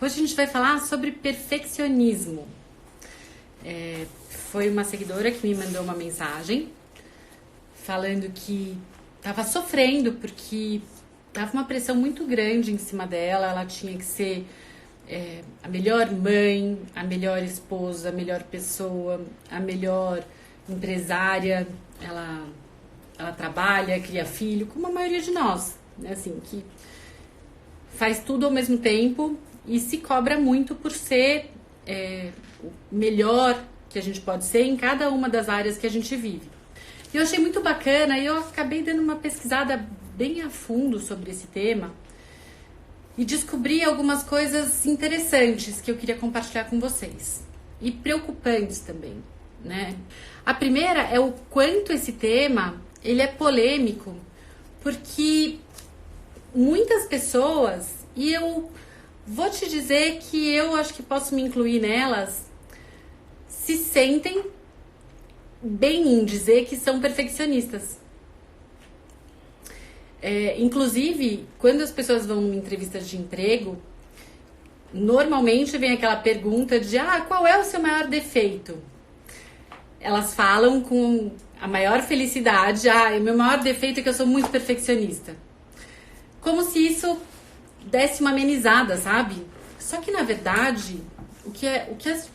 Hoje a gente vai falar sobre perfeccionismo. Foi uma seguidora que me mandou uma mensagem falando que estava sofrendo porque estava uma pressão muito grande em cima dela. Ela tinha que ser a melhor mãe, a melhor esposa, a melhor pessoa, a melhor empresária. Ela trabalha, cria filho, como a maioria de nós, né? Assim, que faz tudo ao mesmo tempo e se cobra muito por ser o melhor que a gente pode ser em cada uma das áreas que a gente vive. E eu achei muito bacana e eu acabei dando uma pesquisada bem a fundo sobre esse tema e descobri algumas coisas interessantes que eu queria compartilhar com vocês. E preocupantes também, né? A primeira é o quanto esse tema ele é polêmico, porque muitas pessoas, e eu vou te dizer que eu acho que posso me incluir nelas, se sentem bem em dizer que são perfeccionistas. Inclusive, quando as pessoas vão em entrevistas de emprego, normalmente vem aquela pergunta de qual é o seu maior defeito? Elas falam com a maior felicidade, o meu maior defeito é que eu sou muito perfeccionista. Como se isso desse uma amenizada, sabe? Só que, na verdade, o que a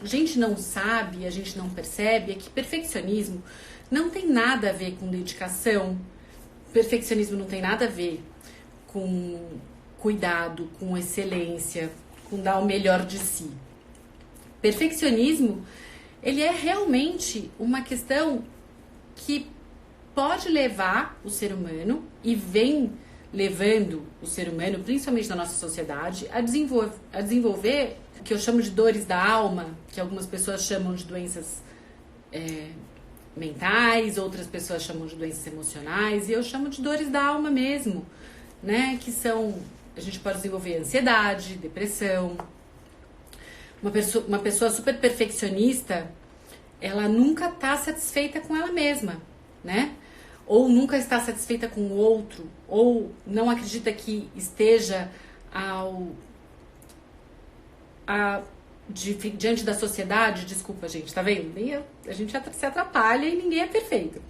gente não sabe, a gente não percebe, é que perfeccionismo não tem nada a ver com dedicação. Perfeccionismo não tem nada a ver com cuidado, com excelência, com dar o melhor de si. Perfeccionismo, ele é realmente uma questão que pode levar o ser humano e vem levando o ser humano, principalmente na nossa sociedade, a desenvolver o que eu chamo de dores da alma, que algumas pessoas chamam de doenças mentais, outras pessoas chamam de doenças emocionais, e eu chamo de dores da alma mesmo, né? Que são, a gente pode desenvolver ansiedade, depressão. Uma pessoa super perfeccionista, ela nunca está satisfeita com ela mesma, né? Ou nunca está satisfeita com o outro, ou não acredita que esteja diante da sociedade. Desculpa, gente, tá vendo? A gente se atrapalha e ninguém é perfeito.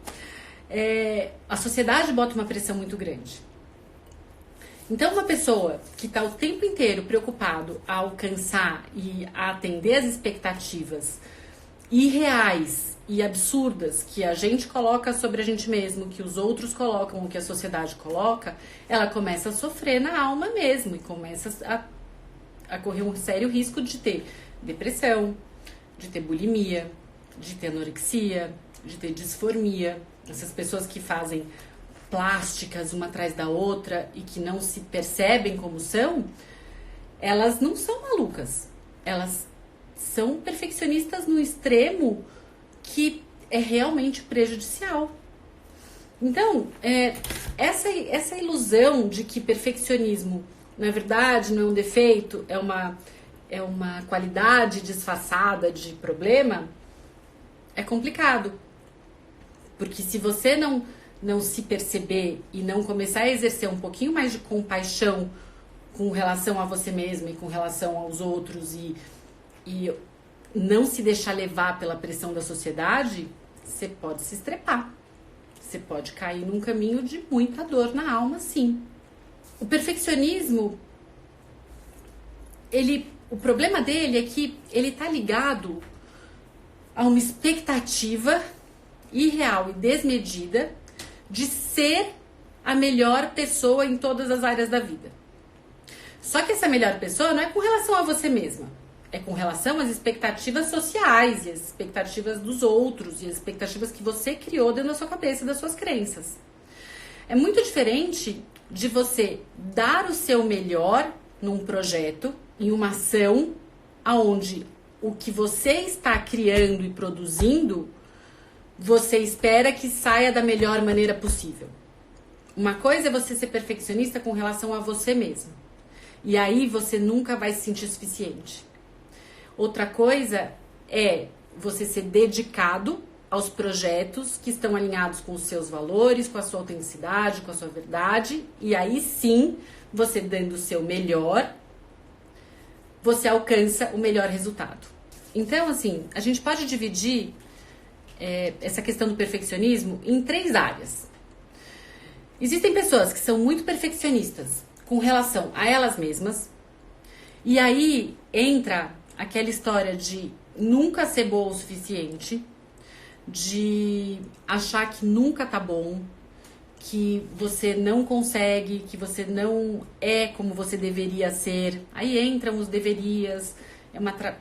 A sociedade bota uma pressão muito grande. Então, uma pessoa que está o tempo inteiro preocupado a alcançar e a atender as expectativas irreais e absurdas que a gente coloca sobre a gente mesmo, que os outros colocam, que a sociedade coloca, ela começa a sofrer na alma mesmo e começa a correr um sério risco de ter depressão, de ter bulimia, de ter anorexia, de ter disformia. Essas pessoas que fazem plásticas uma atrás da outra e que não se percebem como são, elas não são malucas. Elas são perfeccionistas no extremo que é realmente prejudicial. Então, essa ilusão de que perfeccionismo, na verdade, não é um defeito, é uma qualidade disfarçada de problema, é complicado. Porque se você não se perceber e não começar a exercer um pouquinho mais de compaixão com relação a você mesmo e com relação aos outros e não se deixar levar pela pressão da sociedade, você pode se estrepar. Você pode cair num caminho de muita dor na alma, sim. O perfeccionismo, o problema dele é que ele tá ligado a uma expectativa irreal e desmedida de ser a melhor pessoa em todas as áreas da vida. Só que essa melhor pessoa não é com relação a você mesma. É com relação às expectativas sociais e às expectativas dos outros e às expectativas que você criou dentro da sua cabeça e das suas crenças. É muito diferente de você dar o seu melhor num projeto, em uma ação, onde o que você está criando e produzindo, você espera que saia da melhor maneira possível. Uma coisa é você ser perfeccionista com relação a você mesmo. E aí você nunca vai se sentir suficiente. Outra coisa é você ser dedicado aos projetos que estão alinhados com os seus valores, com a sua autenticidade, com a sua verdade. E aí sim, você dando o seu melhor, você alcança o melhor resultado. Então, assim, a gente pode dividir essa questão do perfeccionismo em 3 áreas. Existem pessoas que são muito perfeccionistas com relação a elas mesmas, e aí entra aquela história de nunca ser boa o suficiente, de achar que nunca tá bom, que você não consegue, que você não é como você deveria ser. Aí entram os deverias,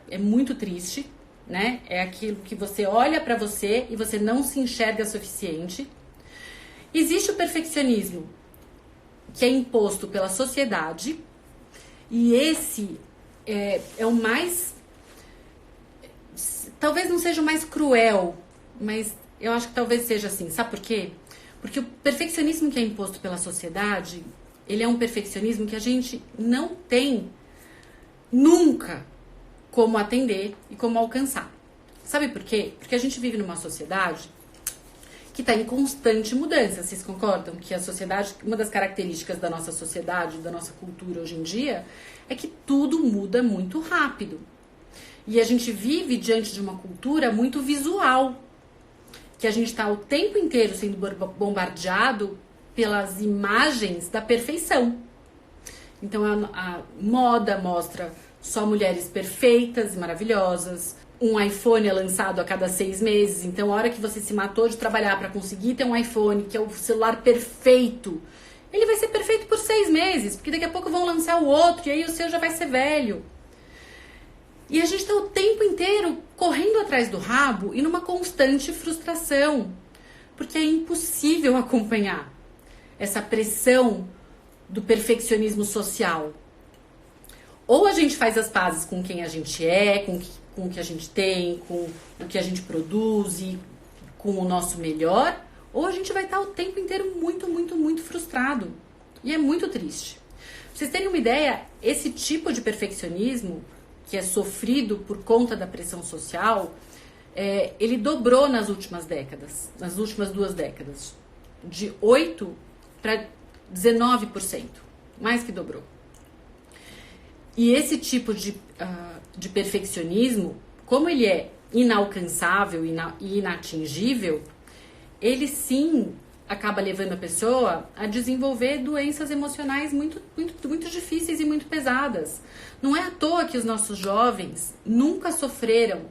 é muito triste, né? É aquilo que você olha pra você e você não se enxerga suficiente. Existe o perfeccionismo, que é imposto pela sociedade, e esse é o mais... Talvez não seja o mais cruel, mas eu acho que talvez seja assim. Sabe por quê? Porque o perfeccionismo que é imposto pela sociedade, ele é um perfeccionismo que a gente não tem nunca como atender e como alcançar. Sabe por quê? Porque a gente vive numa sociedade que está em constante mudança. Vocês concordam que a sociedade, uma das características da nossa sociedade, da nossa cultura hoje em dia, é que tudo muda muito rápido. E a gente vive diante de uma cultura muito visual, que a gente está o tempo inteiro sendo bombardeado pelas imagens da perfeição. Então a moda mostra só mulheres perfeitas e maravilhosas. Um iPhone é lançado a cada 6 meses. Então a hora que você se matou de trabalhar para conseguir ter um iPhone, que é o celular perfeito, ele vai ser perfeito por 6 meses, porque daqui a pouco vão lançar o outro e aí o seu já vai ser velho. E a gente está o tempo inteiro correndo atrás do rabo e numa constante frustração, porque é impossível acompanhar essa pressão do perfeccionismo social. Ou a gente faz as pazes com quem a gente é, com o que a gente tem, com o que a gente produz e com o nosso melhor, ou a gente vai estar o tempo inteiro muito, muito, muito frustrado. E é muito triste. Pra vocês terem uma ideia, esse tipo de perfeccionismo, que é sofrido por conta da pressão social, ele dobrou nas últimas décadas, nas últimas 2 décadas, de 8% para 19%, mais que dobrou. E esse tipo de perfeccionismo, como ele é inalcançável e inatingível, ele sim acaba levando a pessoa a desenvolver doenças emocionais muito, muito, muito difíceis e muito pesadas. Não é à toa que os nossos jovens nunca sofreram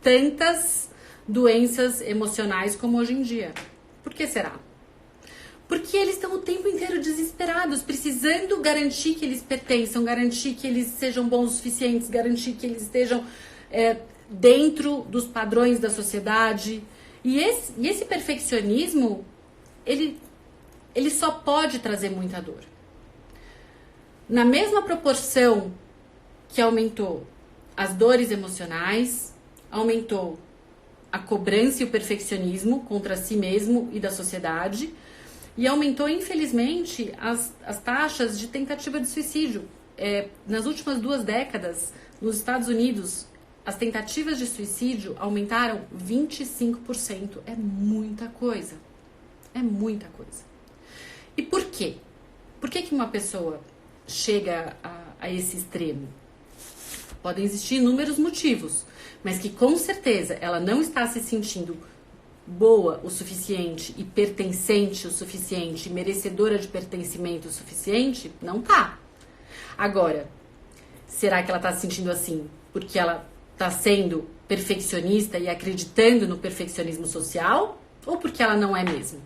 tantas doenças emocionais como hoje em dia. Por que será? Porque eles estão o tempo inteiro desesperados, precisando garantir que eles pertençam, garantir que eles sejam bons o suficientes, garantir que eles estejam dentro dos padrões da sociedade. E esse perfeccionismo, ele só pode trazer muita dor. Na mesma proporção que aumentou as dores emocionais, aumentou a cobrança e o perfeccionismo contra si mesmo e da sociedade, e aumentou, infelizmente, as taxas de tentativa de suicídio. Nas últimas 2 décadas, nos Estados Unidos, as tentativas de suicídio aumentaram 25%. É muita coisa. É muita coisa. E por quê? Por que uma pessoa chega a esse extremo? Podem existir inúmeros motivos, mas que com certeza ela não está se sentindo boa o suficiente e pertencente o suficiente, merecedora de pertencimento o suficiente, não tá. Agora, será que ela está se sentindo assim porque ela está sendo perfeccionista e acreditando no perfeccionismo social, ou porque ela não é mesmo?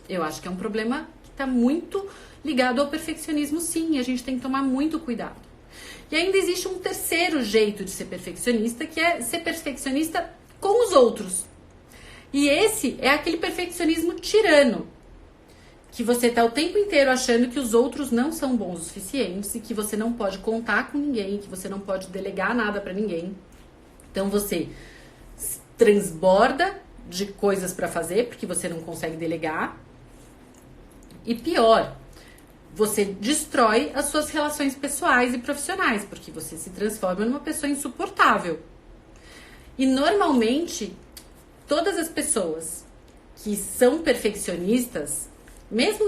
Eu acho que é um problema que está muito ligado ao perfeccionismo, sim, e a gente tem que tomar muito cuidado. E ainda existe um terceiro jeito de ser perfeccionista, que é ser perfeccionista com os outros. E esse é aquele perfeccionismo tirano, que você está o tempo inteiro achando que os outros não são bons o suficiente e que você não pode contar com ninguém, que você não pode delegar nada para ninguém. Então você transborda de coisas para fazer porque você não consegue delegar. E pior, você destrói as suas relações pessoais e profissionais, porque você se transforma numa pessoa insuportável. E normalmente, todas as pessoas que são perfeccionistas, mesmo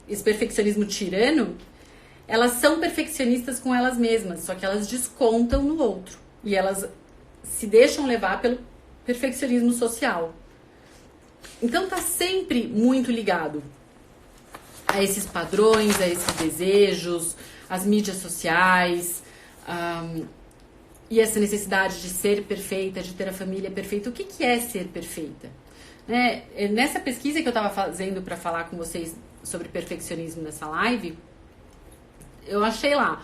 esse perfeccionismo tirano, elas são perfeccionistas com elas mesmas, só que elas descontam no outro. E elas se deixam levar pelo perfeccionismo social. Então tá sempre muito ligado a esses padrões, a esses desejos, as mídias sociais, e essa necessidade de ser perfeita, de ter a família perfeita. O que é ser perfeita? Né? Nessa pesquisa que eu estava fazendo para falar com vocês sobre perfeccionismo nessa live, eu achei lá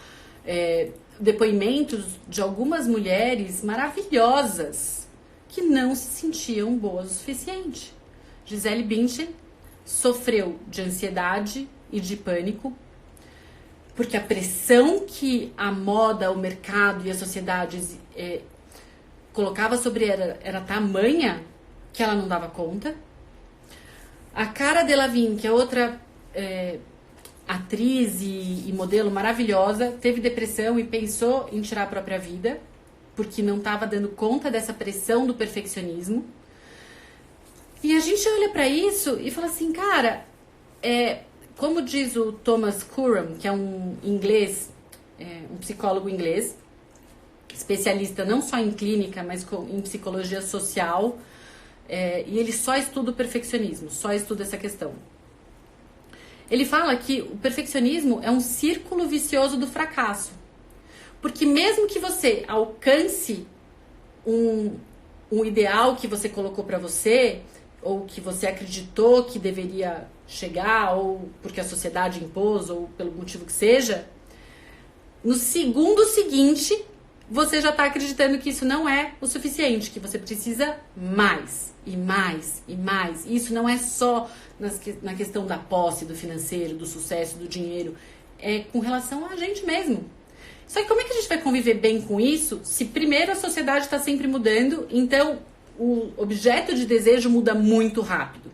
depoimentos de algumas mulheres maravilhosas que não se sentiam boas o suficiente. Gisele Bündchen sofreu de ansiedade e de pânico, porque a pressão que a moda, o mercado e a sociedade colocava sobre ela era tamanha que ela não dava conta. A Cara Delevingne, que é outra atriz e modelo maravilhosa, teve depressão e pensou em tirar a própria vida, porque não estava dando conta dessa pressão do perfeccionismo. E a gente olha para isso e fala assim, cara, como diz o Thomas Curran, que é um inglês, um psicólogo inglês, especialista não só em clínica, mas em psicologia social, e ele só estuda o perfeccionismo, só estuda essa questão. Ele fala que o perfeccionismo é um círculo vicioso do fracasso. Porque mesmo que você alcance um ideal que você colocou para você, ou que você acreditou que deveria chegar, ou porque a sociedade impôs, ou pelo motivo que seja, no segundo seguinte, você já está acreditando que isso não é o suficiente, que você precisa mais, e mais, e mais. E isso não é só na questão da posse, do financeiro, do sucesso, do dinheiro, é com relação a gente mesmo. Só que como é que a gente vai conviver bem com isso, se primeiro a sociedade está sempre mudando, então o objeto de desejo muda muito rápido.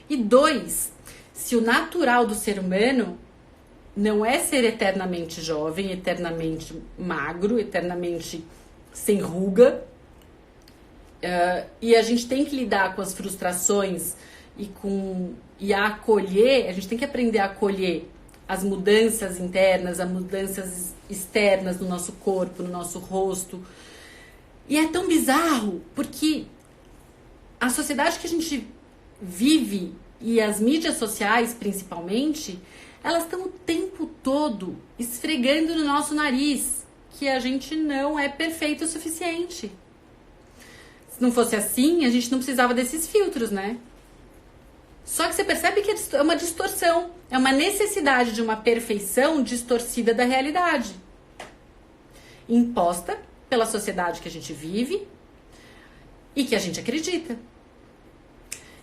E 2, se o natural do ser humano não é ser eternamente jovem, eternamente magro, eternamente sem ruga, e a gente tem que lidar com as frustrações e a acolher, a gente tem que aprender a acolher as mudanças internas, as mudanças externas no nosso corpo, no nosso rosto. E é tão bizarro, porque a sociedade que a gente vive, e as mídias sociais principalmente, elas estão o tempo todo esfregando no nosso nariz que a gente não é perfeito o suficiente. Se não fosse assim, a gente não precisava desses filtros, né? Só que você percebe que é uma distorção, é uma necessidade de uma perfeição distorcida da realidade, imposta pela sociedade que a gente vive e que a gente acredita.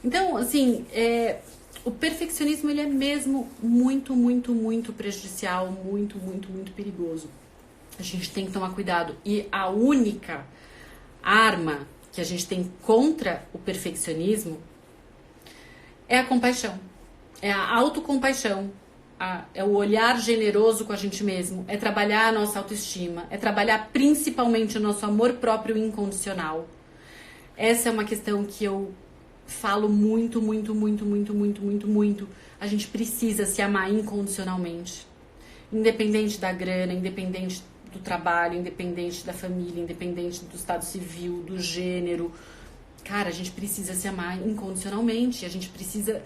Então, assim, o perfeccionismo ele é mesmo muito, muito, muito prejudicial, muito, muito, muito perigoso. A gente tem que tomar cuidado. E a única arma que a gente tem contra o perfeccionismo é a compaixão, é a autocompaixão, é o olhar generoso com a gente mesmo, é trabalhar a nossa autoestima, é trabalhar principalmente o nosso amor próprio incondicional. Essa é uma questão que eu falo muito, muito, muito, muito, muito, muito, muito. A gente precisa se amar incondicionalmente, independente da grana, independente do trabalho, independente da família, independente do estado civil, do gênero. Cara, a gente precisa se amar incondicionalmente, a gente precisa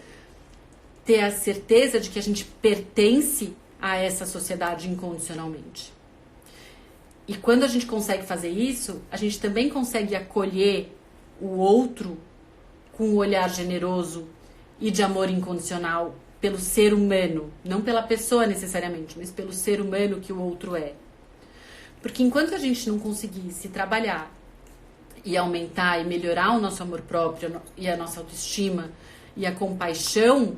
ter a certeza de que a gente pertence a essa sociedade incondicionalmente. E quando a gente consegue fazer isso, a gente também consegue acolher o outro com um olhar generoso e de amor incondicional pelo ser humano, não pela pessoa necessariamente, mas pelo ser humano que o outro é. Porque enquanto a gente não conseguir se trabalhar e aumentar e melhorar o nosso amor próprio e a nossa autoestima e a compaixão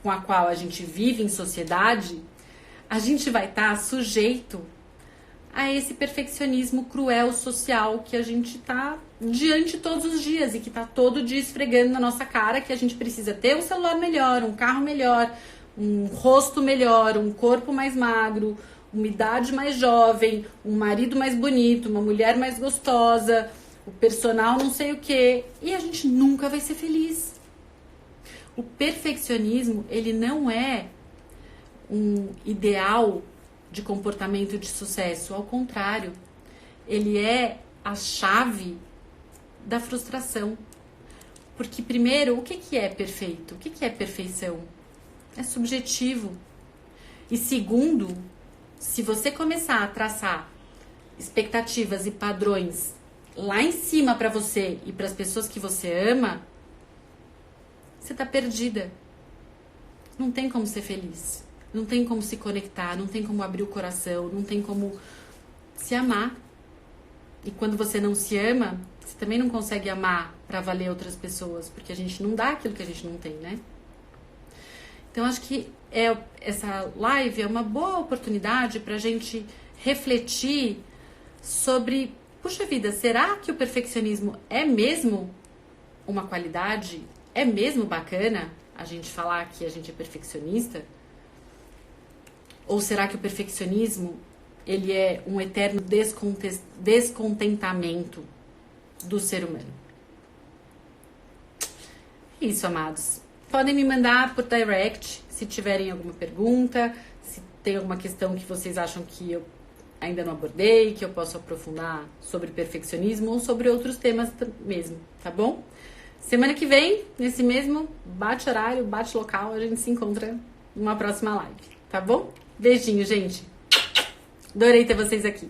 com a qual a gente vive em sociedade, a gente vai estar sujeito a esse perfeccionismo cruel social que a gente está diante todos os dias e que está todo dia esfregando na nossa cara que a gente precisa ter um celular melhor, um carro melhor, um rosto melhor, um corpo mais magro, uma idade mais jovem, um marido mais bonito, uma mulher mais gostosa, o personal não sei o quê, e a gente nunca vai ser feliz. O perfeccionismo, ele não é um ideal de comportamento de sucesso. Ao contrário, ele é a chave da frustração. Porque, primeiro, o que é perfeito? O que é perfeição? É subjetivo. E segundo, se você começar a traçar expectativas e padrões lá em cima para você e para as pessoas que você ama, você tá perdida. Não tem como ser feliz. Não tem como se conectar, não tem como abrir o coração, não tem como se amar. E quando você não se ama, você também não consegue amar para valer outras pessoas, porque a gente não dá aquilo que a gente não tem, né? Então, acho que essa live é uma boa oportunidade para a gente refletir sobre, puxa vida, será que o perfeccionismo é mesmo uma qualidade? É mesmo bacana a gente falar que a gente é perfeccionista? Ou será que o perfeccionismo ele é um eterno descontentamento do ser humano? É isso, amados. Podem me mandar por direct se tiverem alguma pergunta, se tem alguma questão que vocês acham que eu ainda não abordei, que eu posso aprofundar sobre perfeccionismo ou sobre outros temas mesmo, tá bom? Semana que vem, nesse mesmo bate-horário, bate-local, a gente se encontra numa próxima live, tá bom? Beijinho, gente. Adorei ter vocês aqui.